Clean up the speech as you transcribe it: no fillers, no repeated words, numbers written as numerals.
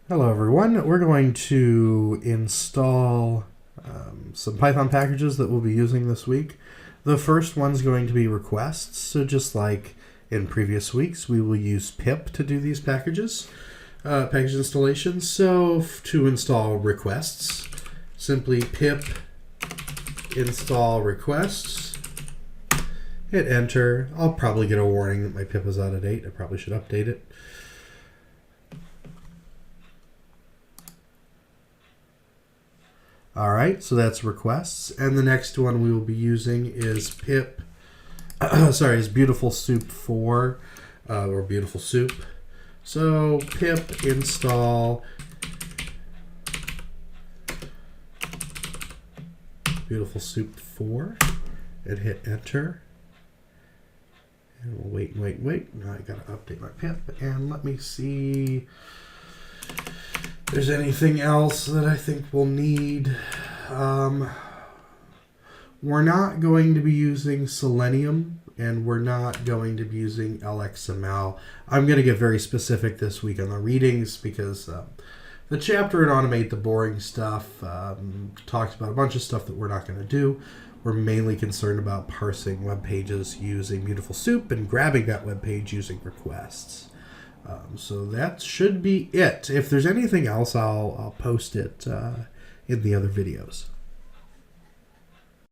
Hello everyone, we're going to install some Python packages that we'll be using this week. The first one's going to be requests, so just like in previous weeks we will use pip to do these package installations. So to install requests, simply pip install requests, hit enter. I'll probably get a warning that my pip is out of date. I probably should update it. All right, so that's requests, and the next one we will be using is pip. is BeautifulSoup 4 or BeautifulSoup. So pip install BeautifulSoup 4 and hit enter. And we'll wait. Now I gotta update my pip, and let me see. There's anything else that I think we'll need. We're not going to be using Selenium, and we're not going to be using LXML. I'm going to get very specific this week on the readings because the chapter in Automate the Boring Stuff talks about a bunch of stuff that we're not going to do. We're mainly concerned about parsing web pages using BeautifulSoup and grabbing that web page using requests. So that should be it. If there's anything else, I'll post it in the other videos.